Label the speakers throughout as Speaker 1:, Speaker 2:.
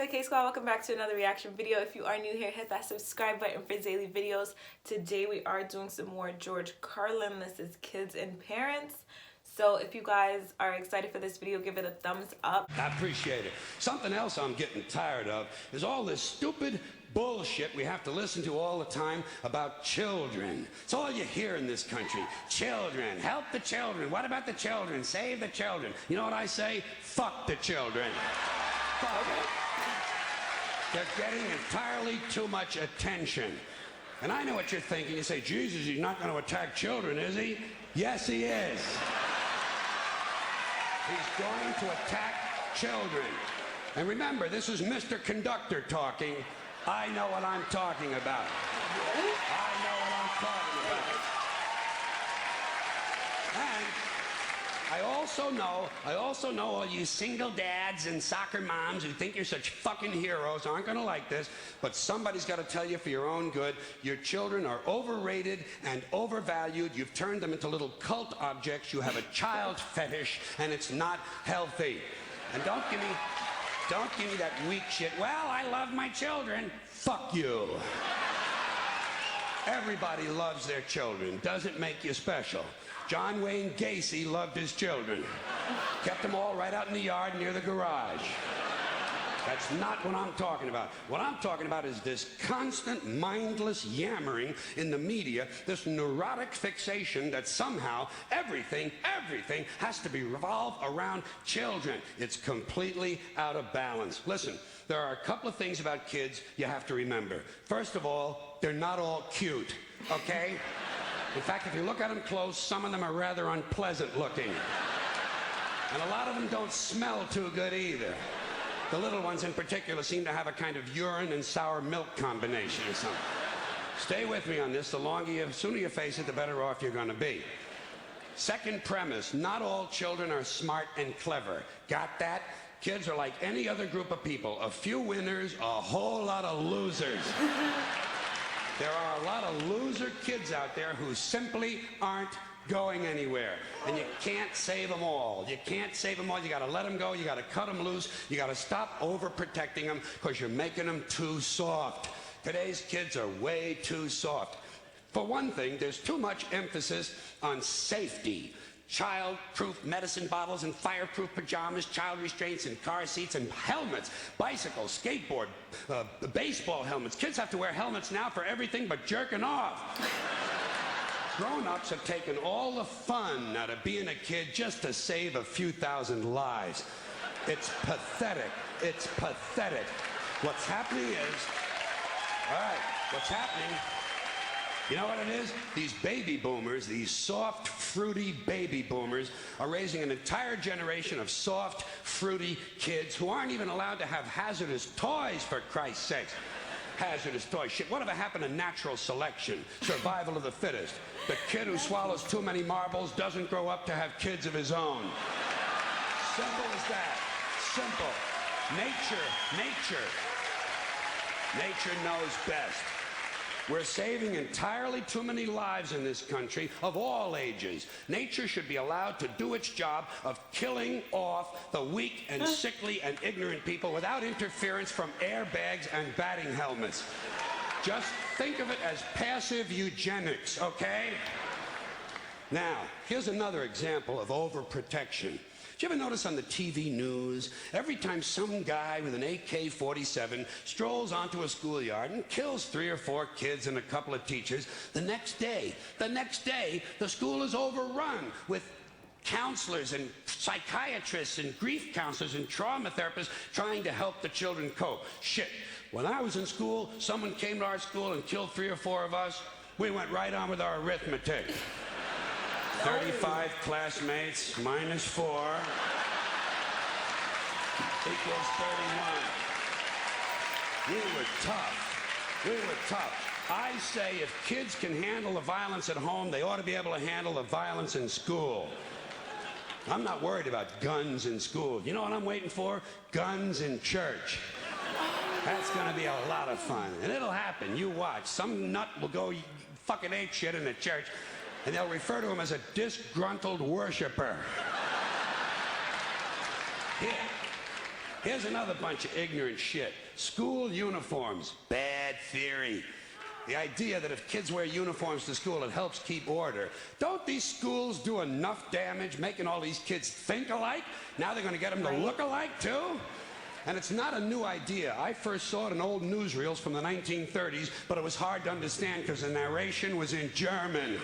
Speaker 1: good, K-Squad? Welcome back to another reaction video. If you are new here, hit that subscribe button for daily videos. Today we are doing some more George Carlin. This is Kids and Parents. So if you guys are excited for this video, give it a thumbs up.
Speaker 2: I appreciate it. Something else I'm getting tired of is all this stupid bullshit we have to listen to all the time about children. It's all you hear in this country. Children, help the children. What about the children? Save the children. You know what I say? Fuck the children. Fuck it. They're getting entirely too much attention. And I know what you're thinking. You say, Jesus, he's not going to attack children, is he? Yes, he is. He's going to attack children. And remember, this is Mr. Conductor talking. I know what I'm talking about. I know what I'm talking about. And I also know all you single dads and soccer moms who think you're such fucking heroes aren't going to like this, but somebody's got to tell you for your own good, your children are overrated and overvalued. You've turned them into little cult objects. You have a child fetish, and it's not healthy. And don't give me that weak shit. Well, I love my children. Fuck you. Everybody loves their children. Doesn't make you special. John Wayne Gacy loved his children. Kept them all right out in the yard near the garage. That's not what I'm talking about. What I'm talking about is this constant, mindless yammering in the media, this neurotic fixation that somehow everything has to be revolved around children. It's completely out of balance. Listen, there are a couple of things about kids you have to remember. First of all, they're not all cute, okay? In fact, if you look at them close, some of them are rather unpleasant looking. And a lot of them don't smell too good either. The little ones in particular seem to have a kind of urine and sour milk combination or something. Stay with me on this. The sooner you face it, the better off you're going to be. Second premise, not all children are smart and clever. Got that? Kids are like any other group of people. A few winners, a whole lot of losers. There are a lot of loser kids out there who simply aren't going anywhere. And you can't save them all. You can't save them all. You got to let them go. You got to cut them loose. You got to stop overprotecting them because you're making them too soft. Today's kids are way too soft. For one thing, there's too much emphasis on safety. Child-proof medicine bottles and fireproof pajamas, child restraints and car seats and helmets, bicycles, skateboard, baseball helmets. Kids have to wear helmets now for everything but jerking off. Grown-ups have taken all the fun out of being a kid just to save a few thousand lives. It's pathetic. It's pathetic. What's happening is, all right, what's happening, you know what it is? These baby boomers, these soft, fruity baby boomers are raising an entire generation of soft, fruity kids who aren't even allowed to have hazardous toys, for Christ's sakes. Hazardous toys. Shit, whatever happened to natural selection? Survival of the fittest. The kid who swallows too many marbles doesn't grow up to have kids of his own. Simple as that. Simple. Nature knows best. We're saving entirely too many lives in this country of all ages. Nature should be allowed to do its job of killing off the weak and sickly and ignorant people without interference from airbags and batting helmets. Just think of it as passive eugenics, okay? Now, here's another example of overprotection. Did you ever notice on the TV news, every time some guy with an AK-47 strolls onto a schoolyard and kills 3 or 4 kids and a couple of teachers, the next day, the school is overrun with counselors and psychiatrists and grief counselors and trauma therapists trying to help the children cope. Shit, when I was in school, someone came to our school and killed 3 or 4 of us. We went right on with our arithmetic. 35 classmates minus 4 equals 31. We were tough. I say if kids can handle the violence at home, they ought to be able to handle the violence in school. I'm not worried about guns in school. You know what I'm waiting for? Guns in church. That's going to be a lot of fun. And it'll happen. You watch. Some nut will go fucking ape shit in the church, and they'll refer to him as a disgruntled worshiper. Here, Here's another bunch of ignorant shit. School uniforms. Bad theory. The idea that if kids wear uniforms to school, it helps keep order. Don't these schools do enough damage making all these kids think alike? Now they're going to get them to look alike, too? And it's not a new idea. I first saw it in old newsreels from the 1930s, but it was hard to understand because the narration was in German.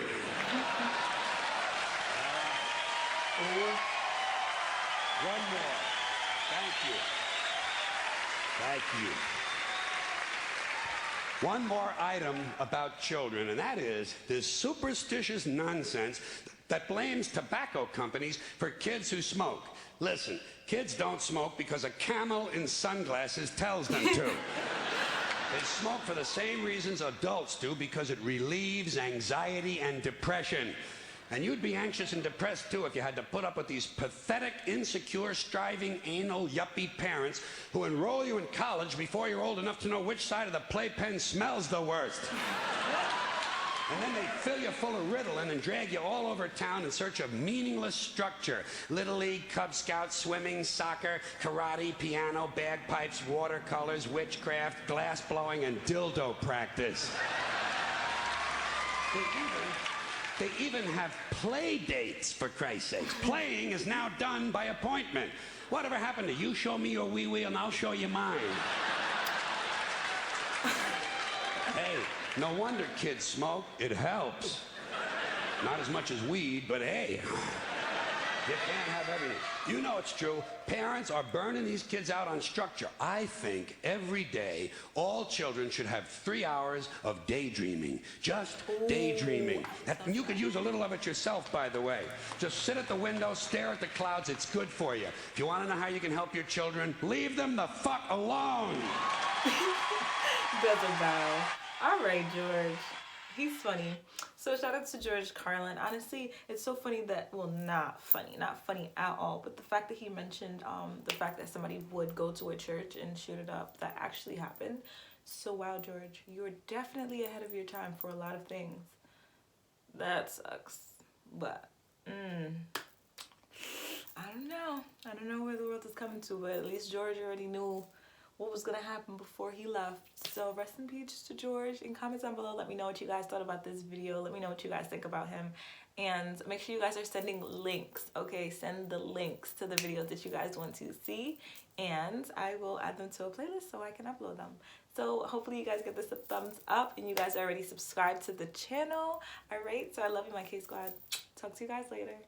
Speaker 2: One more. Thank you. Thank you. One more item about children, and that is this superstitious nonsense that blames tobacco companies for kids who smoke. Listen, kids don't smoke because a camel in sunglasses tells them to. They smoke for the same reasons adults do, because it relieves anxiety and depression. And you'd be anxious and depressed, too, if you had to put up with these pathetic, insecure, striving, anal, yuppie parents who enroll you in college before you're old enough to know which side of the playpen smells the worst. And then they fill you full of Ritalin and drag you all over town in search of meaningless structure. Little League, Cub Scouts, swimming, soccer, karate, piano, bagpipes, watercolors, witchcraft, glass blowing, and dildo practice. They even have play dates, for Christ's sakes. Playing is now done by appointment. Whatever happened to you show me your wee-wee and I'll show you mine? Hey, no wonder kids smoke. It helps. Not as much as weed, but hey, you can't have everything. You know it's true. Parents are burning these kids out on structure. I think every day all children should have 3 hours of daydreaming. Just daydreaming. And you could use a little of it yourself, by the way. Just sit at the window, stare at the clouds. It's good for you. If you want to know how you can help your children, leave them the fuck alone.
Speaker 1: Doesn't matter. All right, George. He's funny. So shout out to George Carlin. Honestly, it's so funny that, well, not funny at all, but the fact that he mentioned the fact that somebody would go to a church and shoot it up, that actually happened. So wow, George, you're definitely ahead of your time for a lot of things. That sucks. But I don't know where the world is coming to, but at least George already knew what was gonna happen before he left. So rest in peace to George. In comments down below, let me know what you guys thought about this video. Let me know what you guys think about him, and make sure you guys are sending links. Okay, send the links to the videos that you guys want to see, and I will add them to a playlist so I can upload them. So hopefully you guys get this a thumbs up and you guys are already subscribed to the channel. All right, so I love you, my K Squad. Talk to you guys later.